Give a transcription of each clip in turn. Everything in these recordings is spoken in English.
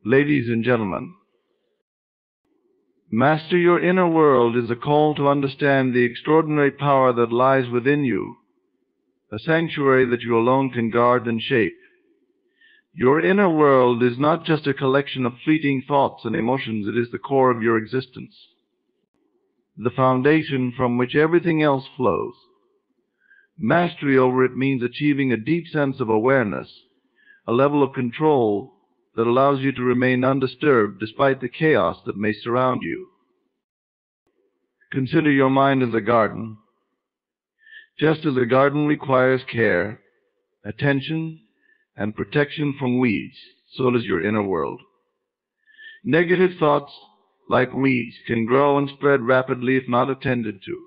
Ladies and gentlemen, master your inner world is a call to understand the extraordinary power that lies within you, a sanctuary that you alone can guard and shape. Your inner world is not just a collection of fleeting thoughts and emotions, it is the core of your existence, the foundation from which everything else flows. Mastery over it means achieving a deep sense of awareness, a level of control that allows you to remain undisturbed despite the chaos that may surround you. Consider your mind as a garden. Just as a garden requires care, attention, and protection from weeds, so does your inner world. Negative thoughts, like weeds, can grow and spread rapidly if not attended to.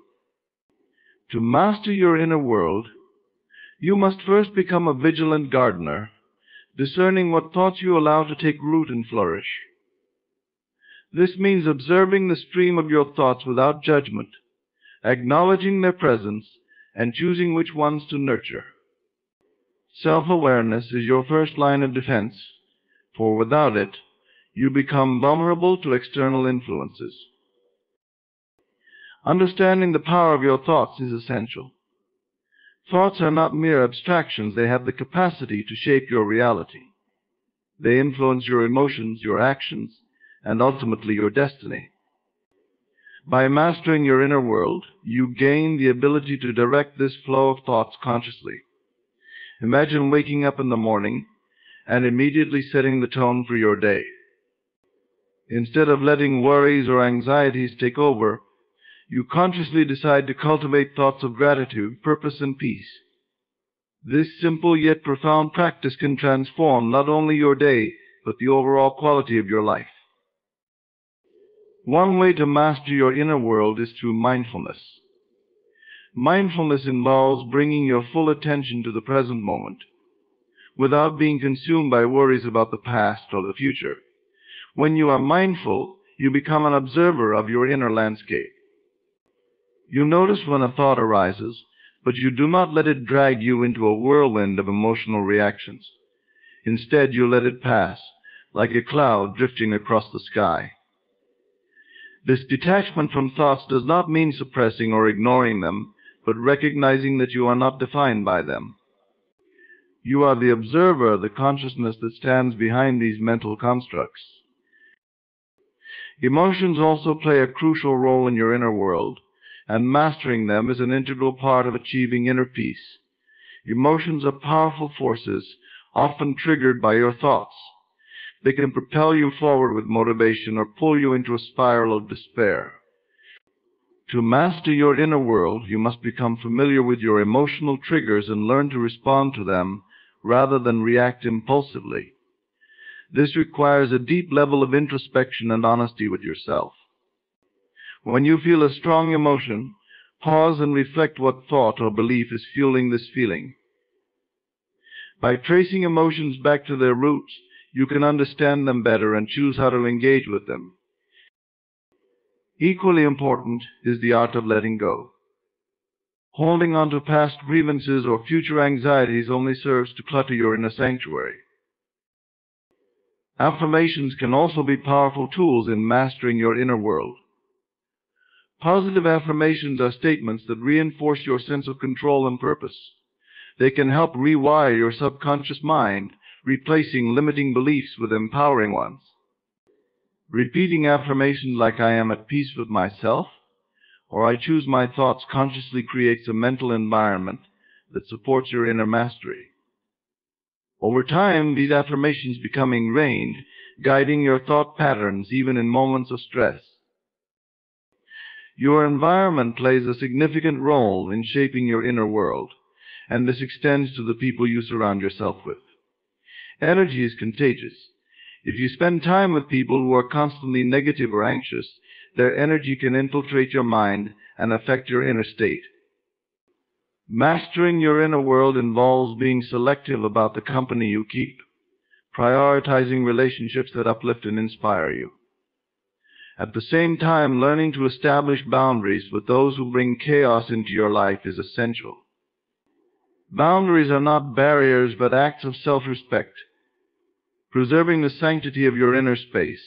To master your inner world, you must first become a vigilant gardener, discerning what thoughts you allow to take root and flourish. This means observing the stream of your thoughts without judgment, acknowledging their presence, and choosing which ones to nurture. Self-awareness is your first line of defense, for without it, you become vulnerable to external influences. Understanding the power of your thoughts is essential. Thoughts are not mere abstractions, they have the capacity to shape your reality. They influence your emotions, your actions, and ultimately your destiny. By mastering your inner world, you gain the ability to direct this flow of thoughts consciously. Imagine waking up in the morning and immediately setting the tone for your day. Instead of letting worries or anxieties take over, you consciously decide to cultivate thoughts of gratitude, purpose, and peace. This simple yet profound practice can transform not only your day, but the overall quality of your life. One way to master your inner world is through mindfulness. Mindfulness involves bringing your full attention to the present moment, without being consumed by worries about the past or the future. When you are mindful, you become an observer of your inner landscape. You notice when a thought arises, but you do not let it drag you into a whirlwind of emotional reactions. Instead, you let it pass, like a cloud drifting across the sky. This detachment from thoughts does not mean suppressing or ignoring them, but recognizing that you are not defined by them. You are the observer, the consciousness that stands behind these mental constructs. Emotions also play a crucial role in your inner world, and mastering them is an integral part of achieving inner peace. Emotions are powerful forces, often triggered by your thoughts. They can propel you forward with motivation or pull you into a spiral of despair. To master your inner world, you must become familiar with your emotional triggers and learn to respond to them rather than react impulsively. This requires a deep level of introspection and honesty with yourself. When you feel a strong emotion, pause and reflect what thought or belief is fueling this feeling. By tracing emotions back to their roots, you can understand them better and choose how to engage with them. Equally important is the art of letting go. Holding on to past grievances or future anxieties only serves to clutter your inner sanctuary. Affirmations can also be powerful tools in mastering your inner world. Positive affirmations are statements that reinforce your sense of control and purpose. They can help rewire your subconscious mind, replacing limiting beliefs with empowering ones. Repeating affirmations like "I am at peace with myself" or "I choose my thoughts" consciously creates a mental environment that supports your inner mastery. Over time, these affirmations become ingrained, guiding your thought patterns even in moments of stress. Your environment plays a significant role in shaping your inner world, and this extends to the people you surround yourself with. Energy is contagious. If you spend time with people who are constantly negative or anxious, their energy can infiltrate your mind and affect your inner state. Mastering your inner world involves being selective about the company you keep, prioritizing relationships that uplift and inspire you. At the same time, learning to establish boundaries with those who bring chaos into your life is essential. Boundaries are not barriers but acts of self-respect. preserving the sanctity of your inner space.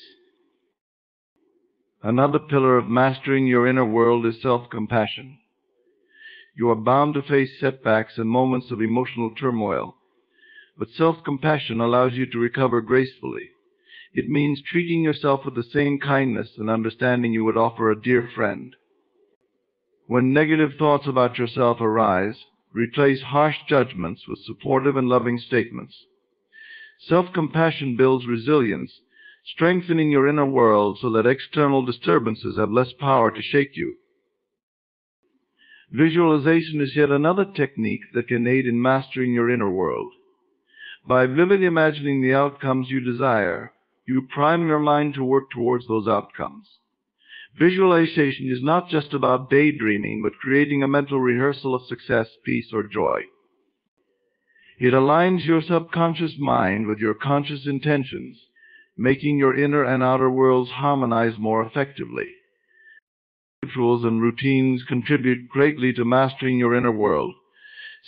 Another pillar of mastering your inner world is self-compassion. You are bound to face setbacks and moments of emotional turmoil, but self-compassion allows you to recover gracefully. It means treating yourself with the same kindness and understanding you would offer a dear friend. When negative thoughts about yourself arise, replace harsh judgments with supportive and loving statements. Self-compassion builds resilience, strengthening your inner world so that external disturbances have less power to shake you. Visualization is yet another technique that can aid in mastering your inner world. By vividly imagining the outcomes you desire, you prime your mind to work towards those outcomes. Visualization is not just about daydreaming, but creating a mental rehearsal of success, peace, or joy. It aligns your subconscious mind with your conscious intentions, making your inner and outer worlds harmonize more effectively. Rituals and routines contribute greatly to mastering your inner world.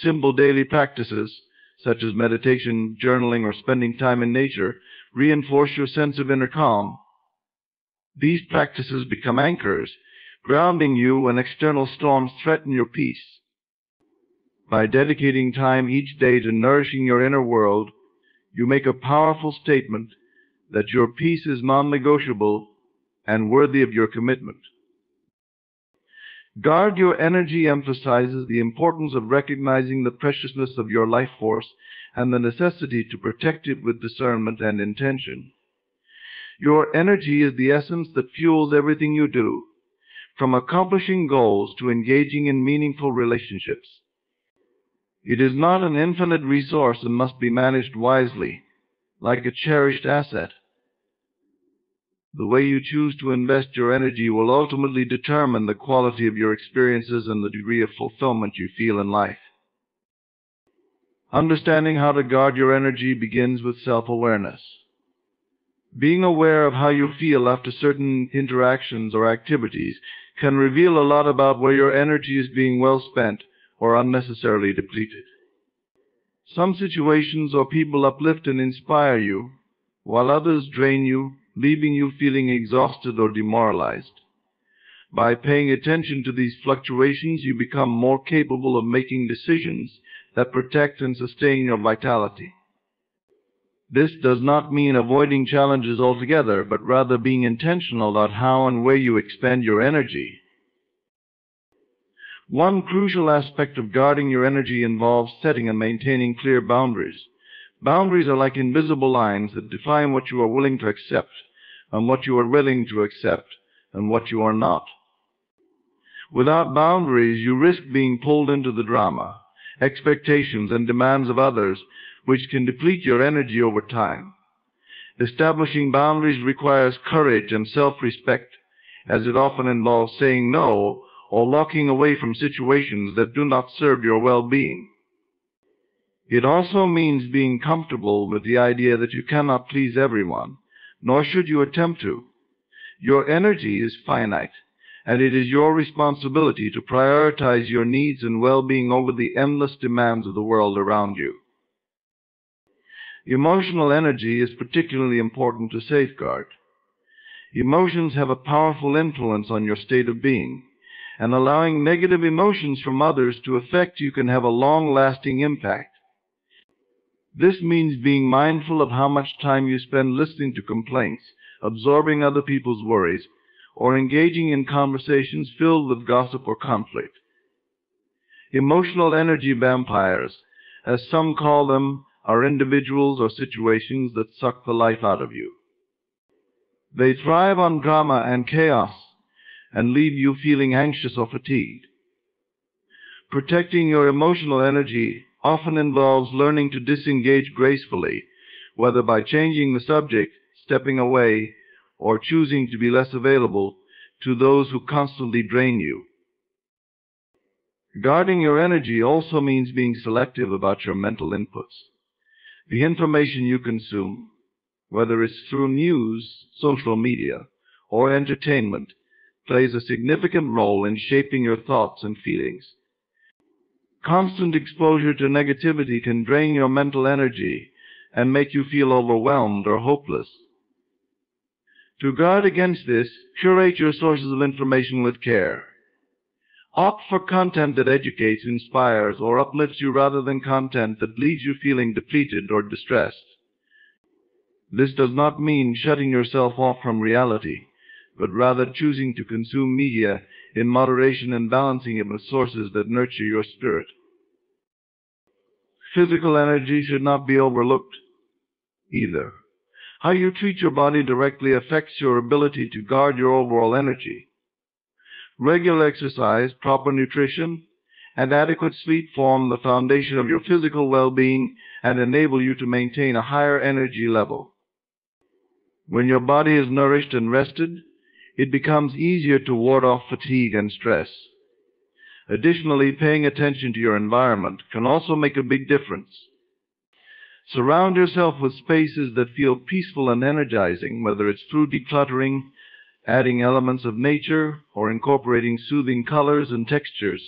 Simple daily practices, such as meditation, journaling, or spending time in nature, reinforce your sense of inner calm. These practices become anchors, grounding you when external storms threaten your peace. By dedicating time each day to nourishing your inner world, you make a powerful statement that your peace is non-negotiable and worthy of your commitment. Guard your energy emphasizes the importance of recognizing the preciousness of your life force and the necessity to protect it with discernment and intention. Your energy is the essence that fuels everything you do, from accomplishing goals to engaging in meaningful relationships. It is not an infinite resource and must be managed wisely, like a cherished asset. The way you choose to invest your energy will ultimately determine the quality of your experiences and the degree of fulfillment you feel in life. Understanding how to guard your energy begins with self-awareness. Being aware of how you feel after certain interactions or activities can reveal a lot about where your energy is being well spent or unnecessarily depleted. Some situations or people uplift and inspire you, while others drain you, leaving you feeling exhausted or demoralized. By paying attention to these fluctuations, you become more capable of making decisions that protect and sustain your vitality. This does not mean avoiding challenges altogether, but rather being intentional about how and where you expend your energy. One crucial aspect of guarding your energy involves setting and maintaining clear boundaries. Boundaries are like invisible lines that define what you are willing to accept, and what you are willing to accept, and what you are not. Without boundaries, you risk being pulled into the drama, expectations, and demands of others, which can deplete your energy over time. Establishing boundaries requires courage and self-respect, as it often involves saying no or walking away from situations that do not serve your well-being. It also means being comfortable with the idea that you cannot please everyone, nor should you attempt to. Your energy is finite, and it is your responsibility to prioritize your needs and well-being over the endless demands of the world around you. Emotional energy is particularly important to safeguard. Emotions have a powerful influence on your state of being, and allowing negative emotions from others to affect you can have a long-lasting impact. This means being mindful of how much time you spend listening to complaints, absorbing other people's worries, or engaging in conversations filled with gossip or conflict. Emotional energy vampires, as some call them, are individuals or situations that suck the life out of you. They thrive on drama and chaos and leave you feeling anxious or fatigued. Protecting your emotional energy often involves learning to disengage gracefully, whether by changing the subject, stepping away, or choosing to be less available to those who constantly drain you. Guarding your energy also means being selective about your mental inputs. The information you consume, whether it's through news, social media, or entertainment, plays a significant role in shaping your thoughts and feelings. Constant exposure to negativity can drain your mental energy and make you feel overwhelmed or hopeless. To guard against this, curate your sources of information with care. Opt for content that educates, inspires, or uplifts you rather than content that leaves you feeling depleted or distressed. This does not mean shutting yourself off from reality, but rather choosing to consume media in moderation and balancing it with sources that nurture your spirit. Physical energy should not be overlooked either. How you treat your body directly affects your ability to guard your overall energy. Regular exercise, proper nutrition, and adequate sleep form the foundation of your physical well-being and enable you to maintain a higher energy level. When your body is nourished and rested, it becomes easier to ward off fatigue and stress. Additionally, paying attention to your environment can also make a big difference. Surround yourself with spaces that feel peaceful and energizing, whether it's through decluttering, adding elements of nature, or incorporating soothing colors and textures.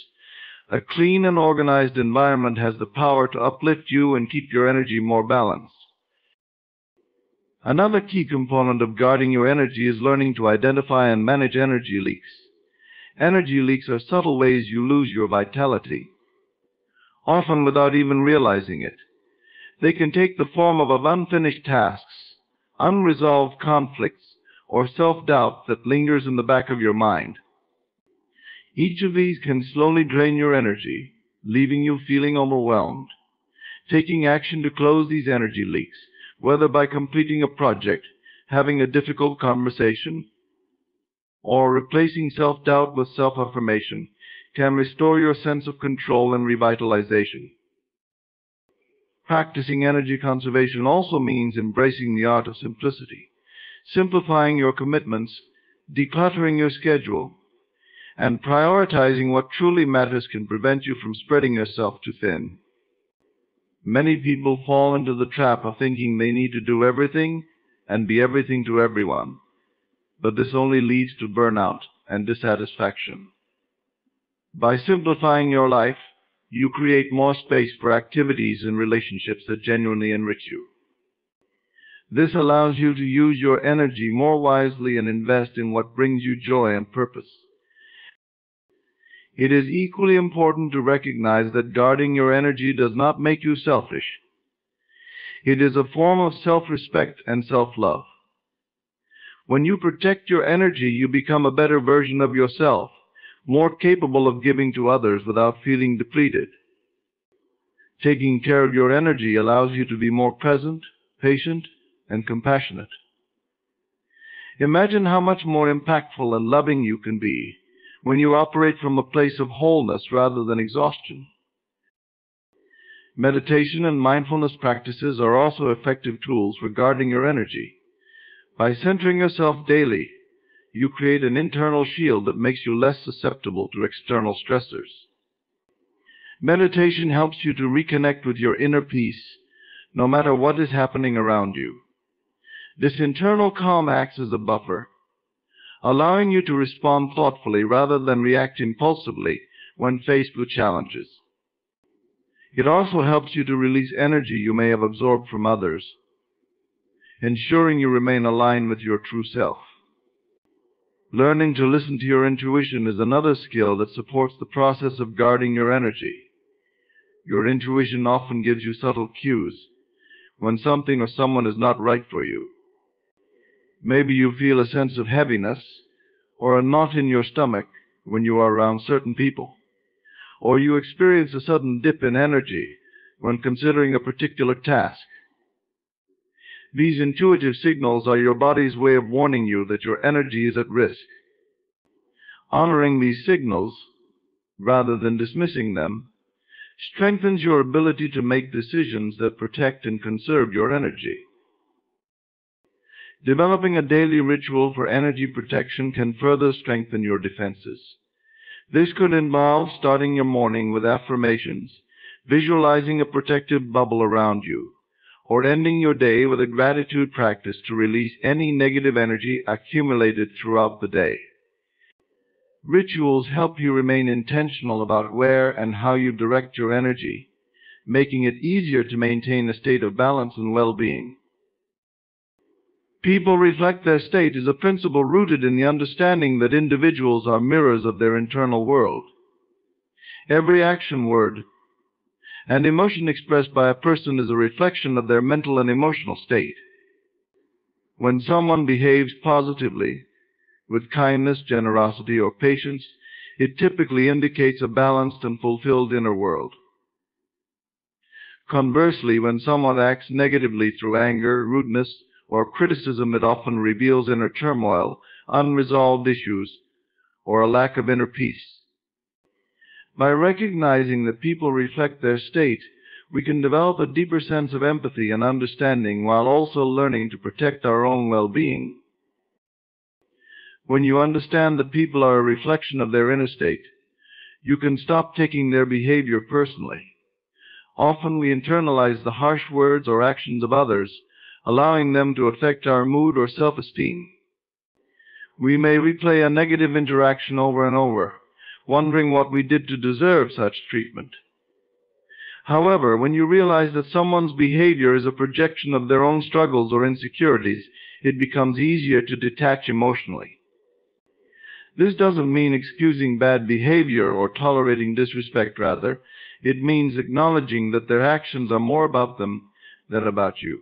A clean and organized environment has the power to uplift you and keep your energy more balanced. Another key component of guarding your energy is learning to identify and manage energy leaks. Energy leaks are subtle ways you lose your vitality, often without even realizing it. They can take the form of unfinished tasks, unresolved conflicts, or self-doubt that lingers in the back of your mind. Each of these can slowly drain your energy, leaving you feeling overwhelmed. Taking action to close these energy leaks, whether by completing a project, having a difficult conversation, or replacing self-doubt with self-affirmation, can restore your sense of control and revitalization. Practicing energy conservation also means embracing the art of simplicity, simplifying your commitments, decluttering your schedule, and prioritizing what truly matters can prevent you from spreading yourself too thin. Many people fall into the trap of thinking they need to do everything and be everything to everyone, but this only leads to burnout and dissatisfaction. By simplifying your life, you create more space for activities and relationships that genuinely enrich you. This allows you to use your energy more wisely and invest in what brings you joy and purpose. It is equally important to recognize that guarding your energy does not make you selfish. It is a form of self-respect and self-love. When you protect your energy, you become a better version of yourself, more capable of giving to others without feeling depleted. Taking care of your energy allows you to be more present, patient, and compassionate. Imagine how much more impactful and loving you can be when you operate from a place of wholeness rather than exhaustion. Meditation and mindfulness practices are also effective tools for guarding your energy. By centering yourself daily, you create an internal shield that makes you less susceptible to external stressors. Meditation helps you to reconnect with your inner peace, no matter what is happening around you. This internal calm acts as a buffer, allowing you to respond thoughtfully rather than react impulsively when faced with challenges. It also helps you to release energy you may have absorbed from others, ensuring you remain aligned with your true self. Learning to listen to your intuition is another skill that supports the process of guarding your energy. Your intuition often gives you subtle cues when something or someone is not right for you. Maybe you feel a sense of heaviness or a knot in your stomach when you are around certain people, or you experience a sudden dip in energy when considering a particular task. These intuitive signals are your body's way of warning you that your energy is at risk. Honoring these signals, rather than dismissing them, strengthens your ability to make decisions that protect and conserve your energy. Developing a daily ritual for energy protection can further strengthen your defenses. This could involve starting your morning with affirmations, visualizing a protective bubble around you, or ending your day with a gratitude practice to release any negative energy accumulated throughout the day. Rituals help you remain intentional about where and how you direct your energy, making it easier to maintain a state of balance and well-being. People reflect their state is a principle rooted in the understanding that individuals are mirrors of their internal world. Every action, word, and emotion expressed by a person is a reflection of their mental and emotional state. When someone behaves positively, with kindness, generosity, or patience, it typically indicates a balanced and fulfilled inner world. Conversely, when someone acts negatively through anger, rudeness, or criticism, it often reveals inner turmoil, unresolved issues, or a lack of inner peace. By recognizing that people reflect their state, we can develop a deeper sense of empathy and understanding while also learning to protect our own well-being. When you understand that people are a reflection of their inner state, you can stop taking their behavior personally. Often we internalize the harsh words or actions of others, allowing them to affect our mood or self-esteem. We may replay a negative interaction over and over, wondering what we did to deserve such treatment. However, when you realize that someone's behavior is a projection of their own struggles or insecurities, it becomes easier to detach emotionally. This doesn't mean excusing bad behavior or tolerating disrespect, rather. It means acknowledging that their actions are more about them than about you.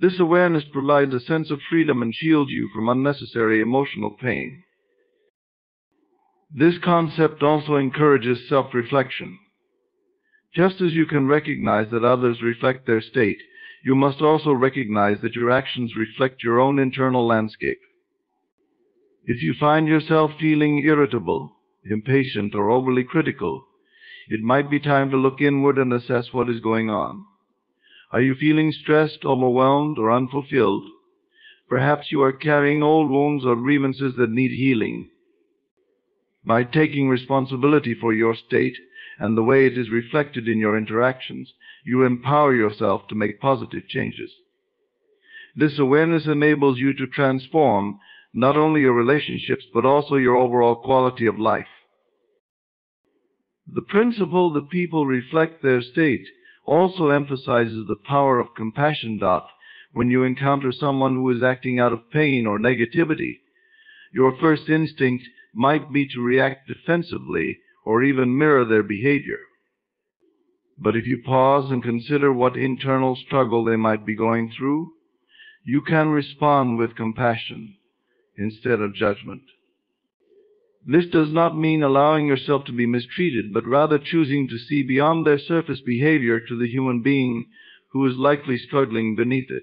This awareness provides a sense of freedom and shields you from unnecessary emotional pain. This concept also encourages self-reflection. Just as you can recognize that others reflect their state, you must also recognize that your actions reflect your own internal landscape. If you find yourself feeling irritable, impatient, or overly critical, it might be time to look inward and assess what is going on. Are you feeling stressed, overwhelmed, or unfulfilled? Perhaps you are carrying old wounds or grievances that need healing. By taking responsibility for your state and the way it is reflected in your interactions, you empower yourself to make positive changes. This awareness enables you to transform not only your relationships, but also your overall quality of life. The principle that people reflect their state also emphasizes the power of compassion. When you encounter someone who is acting out of pain or negativity, your first instinct might be to react defensively or even mirror their behavior. But if you pause and consider what internal struggle they might be going through, you can respond with compassion instead of judgment. This does not mean allowing yourself to be mistreated, but rather choosing to see beyond their surface behavior to the human being who is likely struggling beneath it.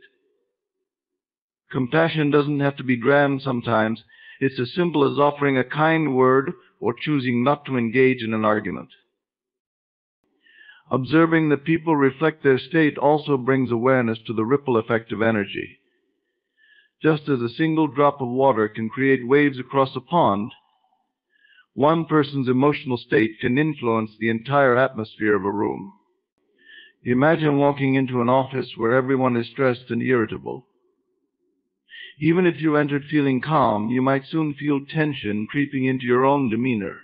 Compassion doesn't have to be grand sometimes. It's as simple as offering a kind word or choosing not to engage in an argument. Observing that people reflect their state also brings awareness to the ripple effect of energy. Just as a single drop of water can create waves across a pond, one person's emotional state can influence the entire atmosphere of a room. Imagine walking into an office where everyone is stressed and irritable. Even if you entered feeling calm, you might soon feel tension creeping into your own demeanor.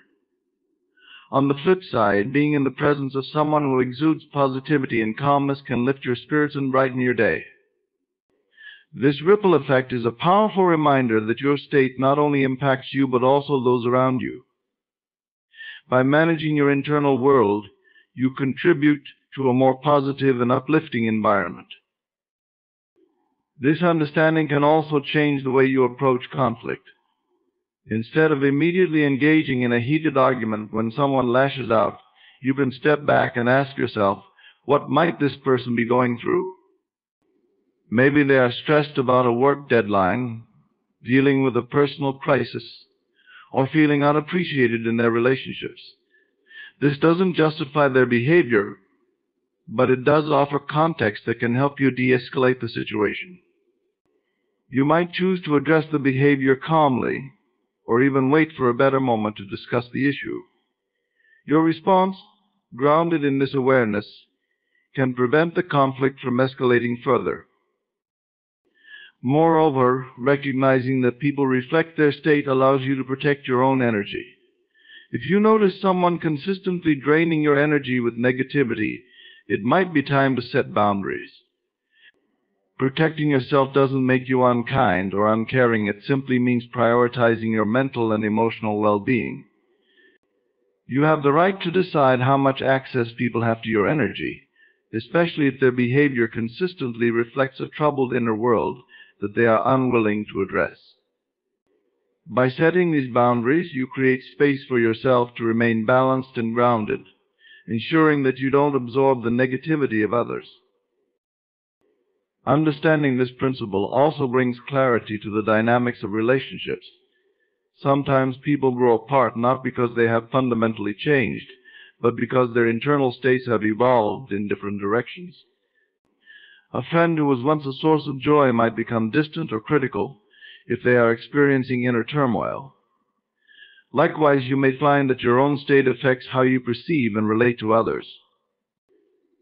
On the flip side, being in the presence of someone who exudes positivity and calmness can lift your spirits and brighten your day. This ripple effect is a powerful reminder that your state not only impacts you but also those around you. By managing your internal world, you contribute to a more positive and uplifting environment. This understanding can also change the way you approach conflict. Instead of immediately engaging in a heated argument when someone lashes out, you can step back and ask yourself, what might this person be going through? Maybe they are stressed about a work deadline, dealing with a personal crisis, or feeling unappreciated in their relationships. This doesn't justify their behavior, but it does offer context that can help you de-escalate the situation. You might choose to address the behavior calmly, or even wait for a better moment to discuss the issue. Your response, grounded in this awareness, can prevent the conflict from escalating further. Moreover, recognizing that people reflect their state allows you to protect your own energy. If you notice someone consistently draining your energy with negativity, it might be time to set boundaries. Protecting yourself doesn't make you unkind or uncaring. It simply means prioritizing your mental and emotional well-being. You have the right to decide how much access people have to your energy, especially if their behavior consistently reflects a troubled inner world that they are unwilling to address. By setting these boundaries, you create space for yourself to remain balanced and grounded, ensuring that you don't absorb the negativity of others. Understanding this principle also brings clarity to the dynamics of relationships. Sometimes people grow apart not because they have fundamentally changed, but because their internal states have evolved in different directions. A friend who was once a source of joy might become distant or critical if they are experiencing inner turmoil. Likewise, you may find that your own state affects how you perceive and relate to others.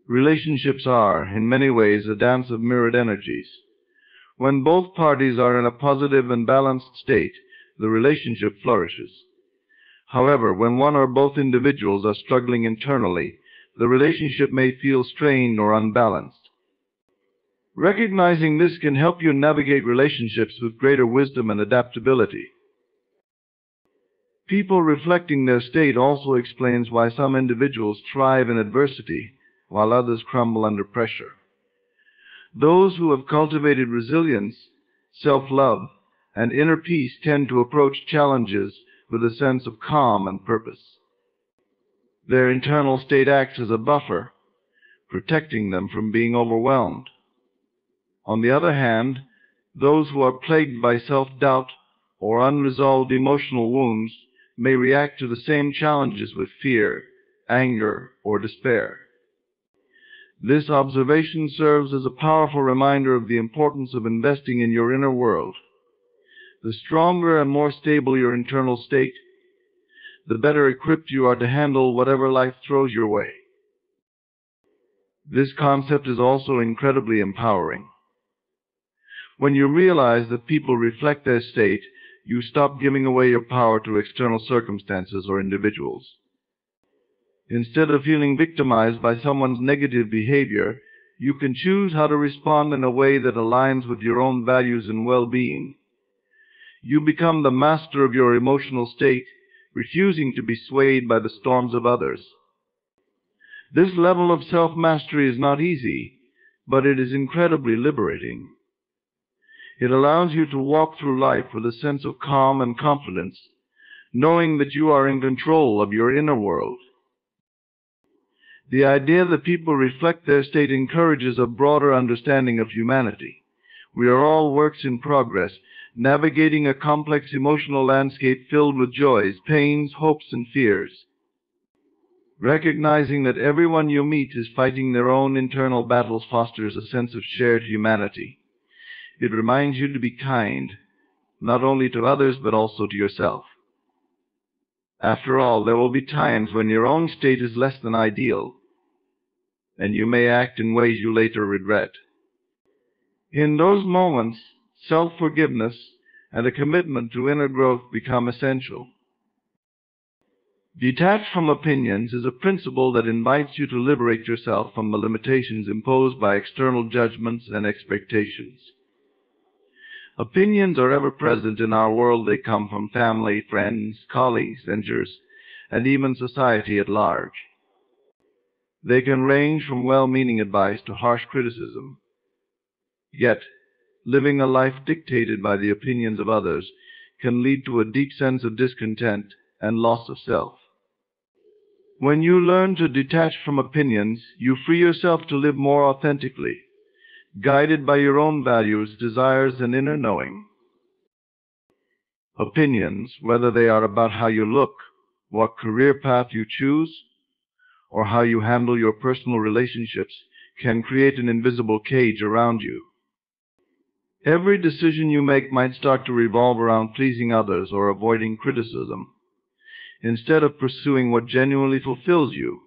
Relationships are, in many ways, a dance of mirrored energies. When both parties are in a positive and balanced state, the relationship flourishes. However, when one or both individuals are struggling internally, the relationship may feel strained or unbalanced. Recognizing this can help you navigate relationships with greater wisdom and adaptability. People reflecting their state also explains why some individuals thrive in adversity while others crumble under pressure. Those who have cultivated resilience, self-love, and inner peace tend to approach challenges with a sense of calm and purpose. Their internal state acts as a buffer, protecting them from being overwhelmed. On the other hand, those who are plagued by self-doubt or unresolved emotional wounds may react to the same challenges with fear, anger, or despair. This observation serves as a powerful reminder of the importance of investing in your inner world. The stronger and more stable your internal state, the better equipped you are to handle whatever life throws your way. This concept is also incredibly empowering. When you realize that people reflect their state, you stop giving away your power to external circumstances or individuals. Instead of feeling victimized by someone's negative behavior, you can choose how to respond in a way that aligns with your own values and well-being. You become the master of your emotional state, refusing to be swayed by the storms of others. This level of self-mastery is not easy, but it is incredibly liberating. It allows you to walk through life with a sense of calm and confidence, knowing that you are in control of your inner world. The idea that people reflect their state encourages a broader understanding of humanity. We are all works in progress, navigating a complex emotional landscape filled with joys, pains, hopes, and fears. Recognizing that everyone you meet is fighting their own internal battles fosters a sense of shared humanity. It reminds you to be kind, not only to others but also to yourself. After all, there will be times when your own state is less than ideal, and you may act in ways you later regret. In those moments, self-forgiveness and a commitment to inner growth become essential. Detached from opinions is a principle that invites you to liberate yourself from the limitations imposed by external judgments and expectations. Opinions are ever present in our world. They come from family, friends, colleagues, strangers, and even society at large. They can range from well-meaning advice to harsh criticism. Yet, living a life dictated by the opinions of others can lead to a deep sense of discontent and loss of self. When you learn to detach from opinions, you free yourself to live more authentically, guided by your own values, desires, and inner knowing. Opinions, whether they are about how you look, what career path you choose, or how you handle your personal relationships, can create an invisible cage around you. Every decision you make might start to revolve around pleasing others or avoiding criticism, instead of pursuing what genuinely fulfills you.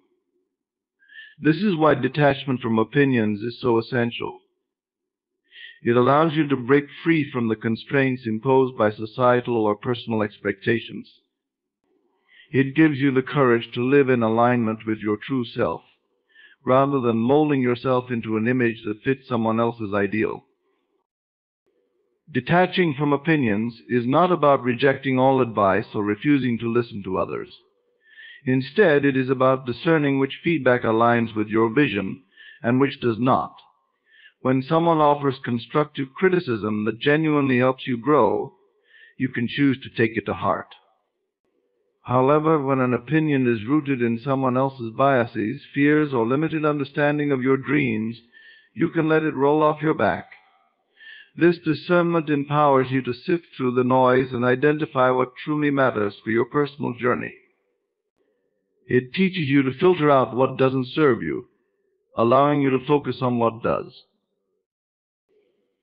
This is why detachment from opinions is so essential. It allows you to break free from the constraints imposed by societal or personal expectations. It gives you the courage to live in alignment with your true self, rather than molding yourself into an image that fits someone else's ideal. Detaching from opinions is not about rejecting all advice or refusing to listen to others. Instead, it is about discerning which feedback aligns with your vision and which does not. When someone offers constructive criticism that genuinely helps you grow, you can choose to take it to heart. However, when an opinion is rooted in someone else's biases, fears, or limited understanding of your dreams, you can let it roll off your back. This discernment empowers you to sift through the noise and identify what truly matters for your personal journey. It teaches you to filter out what doesn't serve you, allowing you to focus on what does.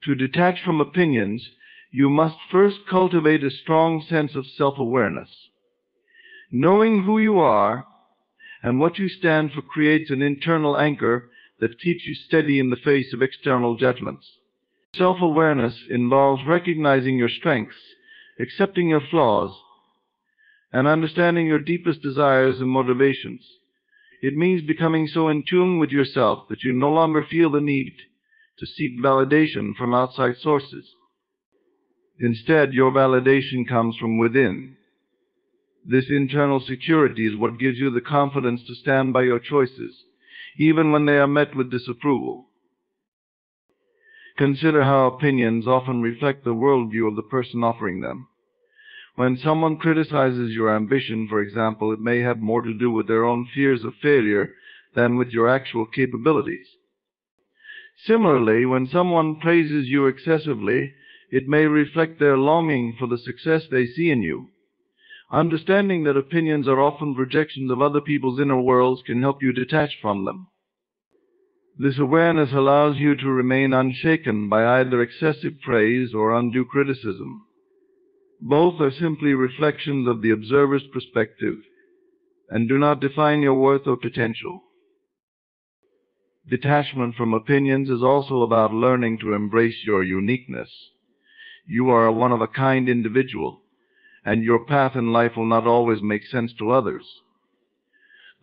To detach from opinions, you must first cultivate a strong sense of self-awareness. Knowing who you are and what you stand for creates an internal anchor that keeps you steady in the face of external judgments. Self-awareness involves recognizing your strengths, accepting your flaws, and understanding your deepest desires and motivations. It means becoming so in tune with yourself that you no longer feel the need to seek validation from outside sources. Instead, your validation comes from within. This internal security is what gives you the confidence to stand by your choices, even when they are met with disapproval. Consider how opinions often reflect the worldview of the person offering them. When someone criticizes your ambition, for example, it may have more to do with their own fears of failure than with your actual capabilities. Similarly, when someone praises you excessively, it may reflect their longing for the success they see in you. Understanding that opinions are often projections of other people's inner worlds can help you detach from them. This awareness allows you to remain unshaken by either excessive praise or undue criticism. Both are simply reflections of the observer's perspective and do not define your worth or potential. Detachment from opinions is also about learning to embrace your uniqueness. You are a one-of-a-kind individual, and your path in life will not always make sense to others.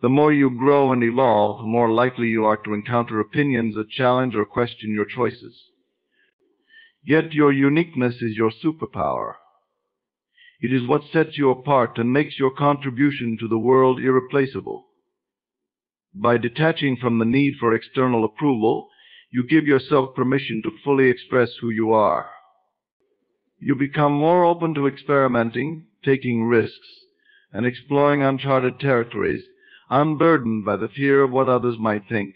The more you grow and evolve, the more likely you are to encounter opinions that challenge or question your choices. Yet your uniqueness is your superpower. It is what sets you apart and makes your contribution to the world irreplaceable. By detaching from the need for external approval, you give yourself permission to fully express who you are. You become more open to experimenting, taking risks, and exploring uncharted territories, unburdened by the fear of what others might think.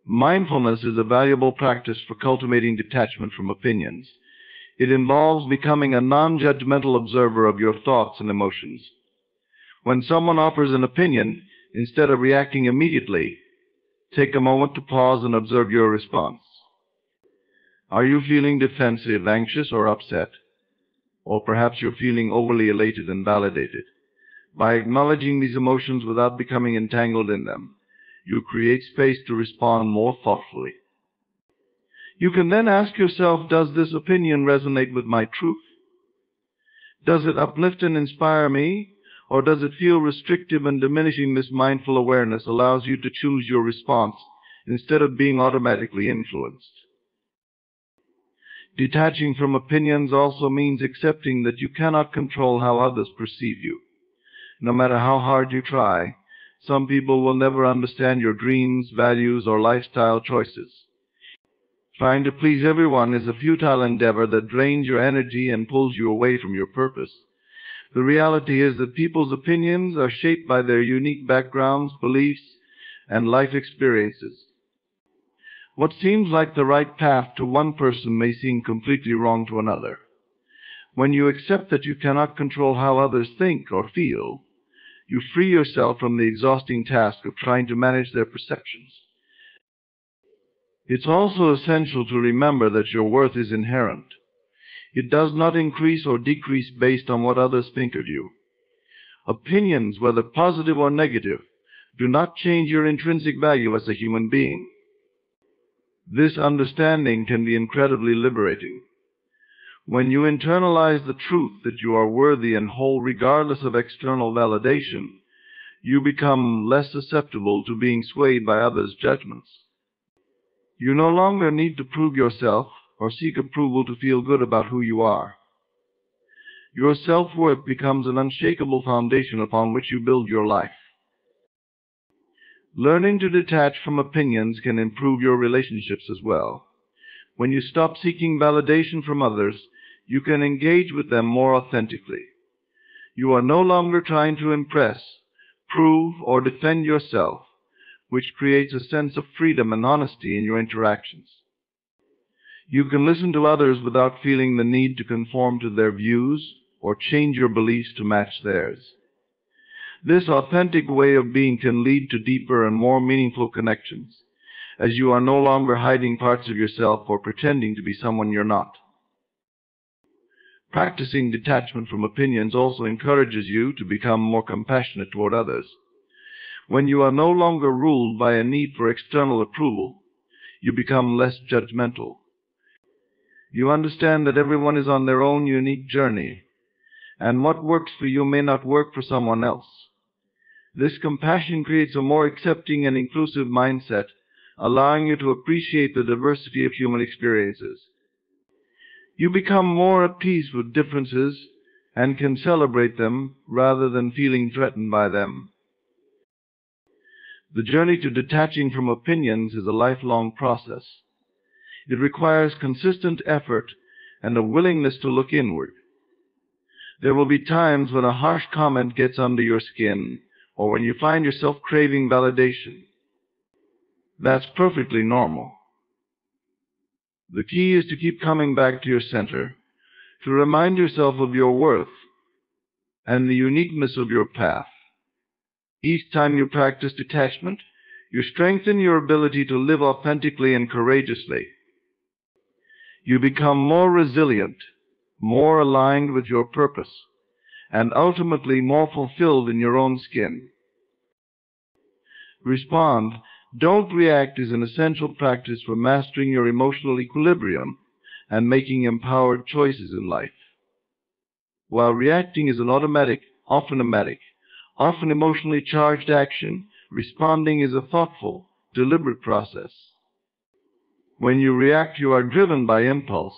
Mindfulness is a valuable practice for cultivating detachment from opinions. It involves becoming a non-judgmental observer of your thoughts and emotions. When someone offers an opinion, instead of reacting immediately, take a moment to pause and observe your response. Are you feeling defensive, anxious, or upset? Or perhaps you're feeling overly elated and validated. By acknowledging these emotions without becoming entangled in them, you create space to respond more thoughtfully. You can then ask yourself, does this opinion resonate with my truth? Does it uplift and inspire me, or does it feel restrictive and diminishing? This mindful awareness allows you to choose your response instead of being automatically influenced. Detaching from opinions also means accepting that you cannot control how others perceive you. No matter how hard you try, some people will never understand your dreams, values, or lifestyle choices. Trying to please everyone is a futile endeavor that drains your energy and pulls you away from your purpose. The reality is that people's opinions are shaped by their unique backgrounds, beliefs, and life experiences. What seems like the right path to one person may seem completely wrong to another. When you accept that you cannot control how others think or feel, you free yourself from the exhausting task of trying to manage their perceptions. It's also essential to remember that your worth is inherent. It does not increase or decrease based on what others think of you. Opinions, whether positive or negative, do not change your intrinsic value as a human being. This understanding can be incredibly liberating. When you internalize the truth that you are worthy and whole regardless of external validation, You become less susceptible to being swayed by others' judgments. You no longer need to prove yourself or seek approval to feel good about who you are. Your self-worth becomes an unshakable foundation upon which you build your life. Learning to detach from opinions can improve your relationships as well. When you stop seeking validation from others, you can engage with them more authentically. You are no longer trying to impress, prove, or defend yourself, which creates a sense of freedom and honesty in your interactions. You can listen to others without feeling the need to conform to their views or change your beliefs to match theirs. This authentic way of being can lead to deeper and more meaningful connections, as you are no longer hiding parts of yourself or pretending to be someone you're not. Practicing detachment from opinions also encourages you to become more compassionate toward others. When you are no longer ruled by a need for external approval, you become less judgmental. You understand that everyone is on their own unique journey, and what works for you may not work for someone else. This compassion creates a more accepting and inclusive mindset, allowing you to appreciate the diversity of human experiences. You become more at peace with differences and can celebrate them rather than feeling threatened by them. The journey to detaching from opinions is a lifelong process. It requires consistent effort and a willingness to look inward. There will be times when a harsh comment gets under your skin, or when you find yourself craving validation. That's perfectly normal. The key is to keep coming back to your center, to remind yourself of your worth and the uniqueness of your path. Each time you practice detachment, you strengthen your ability to live authentically and courageously. You become more resilient, more aligned with your purpose, and ultimately more fulfilled in your own skin. Respond, don't react is an essential practice for mastering your emotional equilibrium and making empowered choices in life. While reacting is an automatic, often emotionally charged action, responding is a thoughtful, deliberate process. When you react, you are driven by impulse,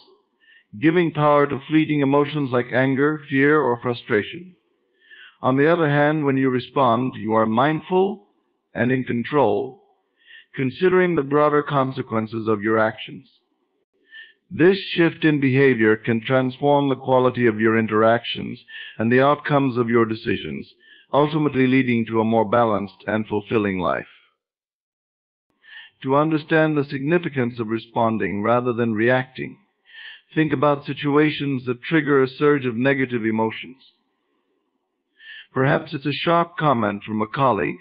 giving power to fleeting emotions like anger, fear, or frustration. On the other hand, when you respond, you are mindful and in control, considering the broader consequences of your actions. This shift in behavior can transform the quality of your interactions and the outcomes of your decisions, ultimately leading to a more balanced and fulfilling life. To understand the significance of responding rather than reacting, think about situations that trigger a surge of negative emotions. Perhaps it's a sharp comment from a colleague,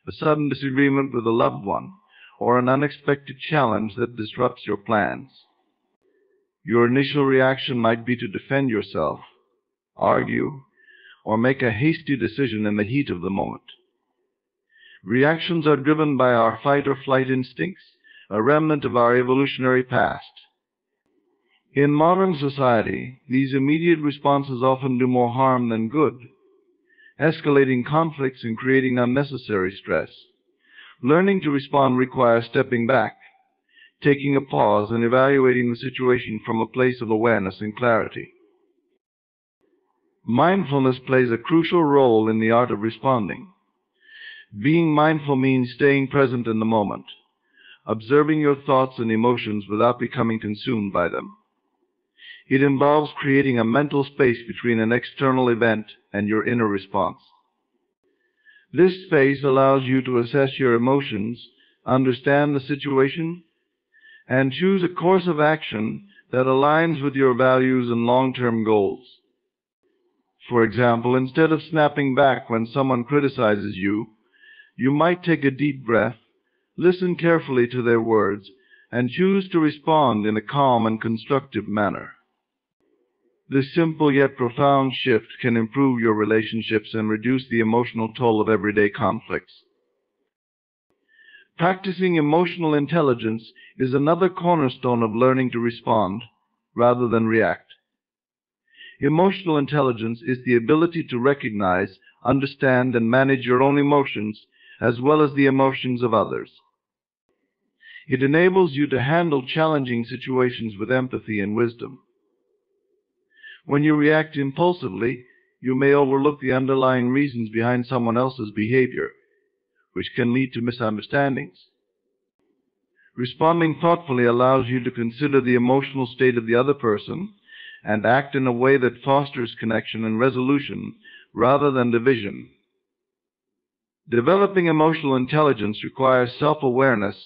a sudden disagreement with a loved one, or an unexpected challenge that disrupts your plans. Your initial reaction might be to defend yourself, argue, or make a hasty decision in the heat of the moment. Reactions are driven by our fight or flight instincts, a remnant of our evolutionary past. In modern society, these immediate responses often do more harm than good, escalating conflicts and creating unnecessary stress. Learning to respond requires stepping back, taking a pause, and evaluating the situation from a place of awareness and clarity. Mindfulness plays a crucial role in the art of responding. Being mindful means staying present in the moment, observing your thoughts and emotions without becoming consumed by them. It involves creating a mental space between an external event and your inner response. This space allows you to assess your emotions, understand the situation, and choose a course of action that aligns with your values and long-term goals. For example, instead of snapping back when someone criticizes you, you might take a deep breath, listen carefully to their words, and choose to respond in a calm and constructive manner. This simple yet profound shift can improve your relationships and reduce the emotional toll of everyday conflicts. Practicing emotional intelligence is another cornerstone of learning to respond rather than react. Emotional intelligence is the ability to recognize, understand, and manage your own emotions as well as the emotions of others. It enables you to handle challenging situations with empathy and wisdom. When you react impulsively, you may overlook the underlying reasons behind someone else's behavior, which can lead to misunderstandings. Responding thoughtfully allows you to consider the emotional state of the other person and act in a way that fosters connection and resolution rather than division. Developing emotional intelligence requires self-awareness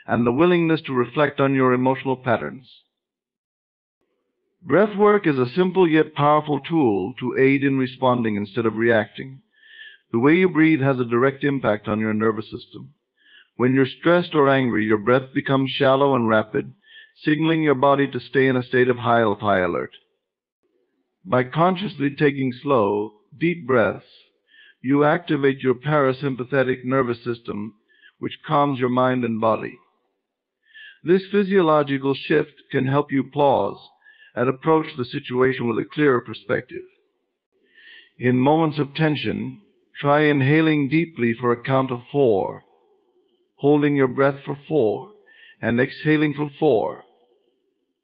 and the willingness to reflect on your emotional patterns. Breathwork is a simple yet powerful tool to aid in responding instead of reacting. The way you breathe has a direct impact on your nervous system. When you're stressed or angry, your breath becomes shallow and rapid, signaling your body to stay in a state of high alert. By consciously taking slow, deep breaths, you activate your parasympathetic nervous system, which calms your mind and body. This physiological shift can help you pause and approach the situation with a clearer perspective. In moments of tension, try inhaling deeply for a count of 4, holding your breath for 4, and exhaling for 4.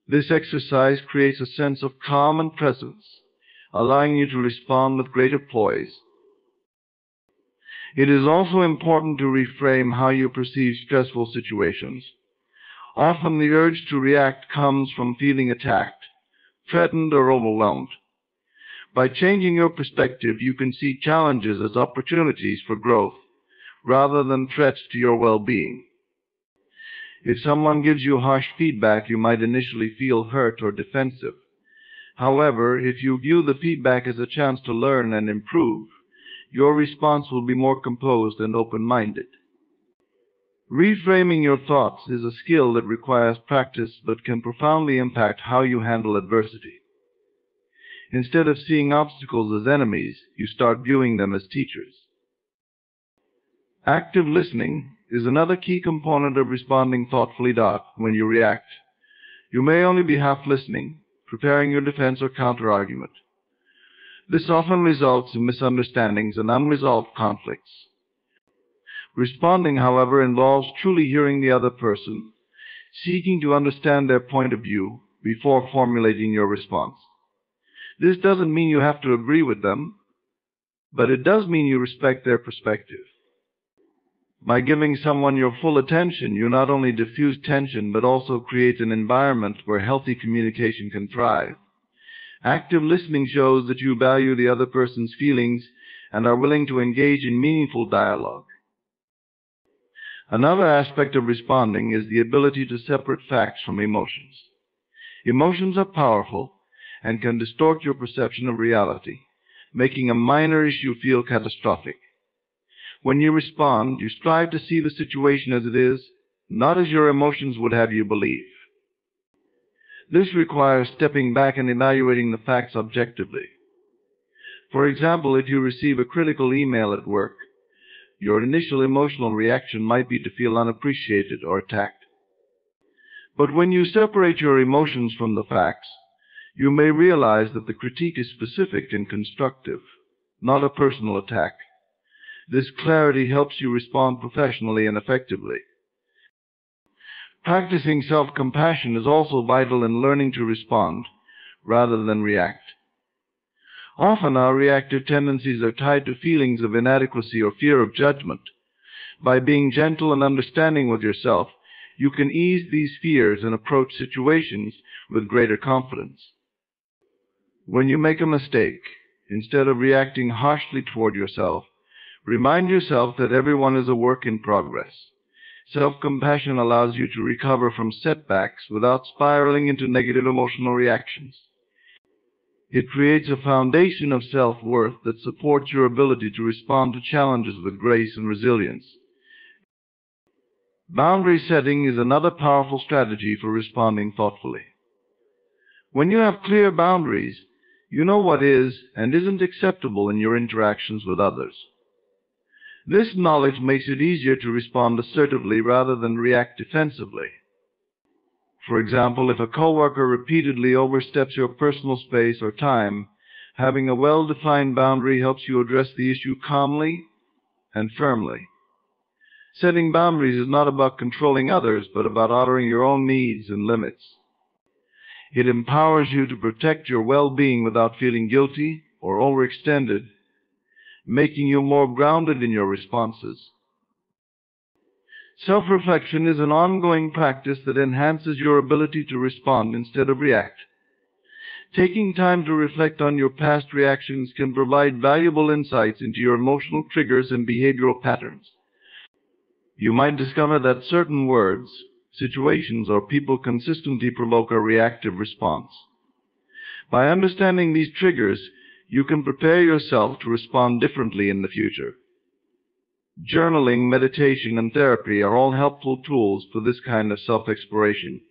This exercise creates a sense of calm and presence, allowing you to respond with greater poise. It is also important to reframe how you perceive stressful situations. Often the urge to react comes from feeling attacked, threatened, or overwhelmed. By changing your perspective, you can see challenges as opportunities for growth, rather than threats to your well-being. If someone gives you harsh feedback, you might initially feel hurt or defensive. However, if you view the feedback as a chance to learn and improve, your response will be more composed and open-minded. Reframing your thoughts is a skill that requires practice but can profoundly impact how you handle adversity. Instead of seeing obstacles as enemies, you start viewing them as teachers. Active listening is another key component of responding thoughtfully. When you react, you may only be half listening, preparing your defense or counter-argument. This often results in misunderstandings and unresolved conflicts. Responding, however, involves truly hearing the other person, seeking to understand their point of view before formulating your response. This doesn't mean you have to agree with them, but it does mean you respect their perspective. By giving someone your full attention, you not only diffuse tension, but also create an environment where healthy communication can thrive. Active listening shows that you value the other person's feelings and are willing to engage in meaningful dialogue. Another aspect of responding is the ability to separate facts from emotions. Emotions are powerful and can distort your perception of reality, making a minor issue feel catastrophic. When you respond, you strive to see the situation as it is, not as your emotions would have you believe. This requires stepping back and evaluating the facts objectively. For example, if you receive a critical email at work, your initial emotional reaction might be to feel unappreciated or attacked. But when you separate your emotions from the facts, you may realize that the critique is specific and constructive, not a personal attack. This clarity helps you respond professionally and effectively. Practicing self-compassion is also vital in learning to respond rather than react. Often our reactive tendencies are tied to feelings of inadequacy or fear of judgment. By being gentle and understanding with yourself, you can ease these fears and approach situations with greater confidence. When you make a mistake, instead of reacting harshly toward yourself, remind yourself that everyone is a work in progress. Self-compassion allows you to recover from setbacks without spiraling into negative emotional reactions. It creates a foundation of self-worth that supports your ability to respond to challenges with grace and resilience. Boundary setting is another powerful strategy for responding thoughtfully. When you have clear boundaries, you know what is and isn't acceptable in your interactions with others. This knowledge makes it easier to respond assertively rather than react defensively. For example, if a coworker repeatedly oversteps your personal space or time, Having a well-defined boundary helps you address the issue calmly and firmly. Setting boundaries is not about controlling others, but about honoring your own needs and limits. It empowers you to protect your well-being without feeling guilty or overextended, making you more grounded in your responses. Self-reflection is an ongoing practice that enhances your ability to respond instead of react. Taking time to reflect on your past reactions can provide valuable insights into your emotional triggers and behavioral patterns. You might discover that certain words, situations, or people consistently provoke a reactive response. By understanding these triggers, you can prepare yourself to respond differently in the future. Journaling, meditation, and therapy are all helpful tools for this kind of self-exploration.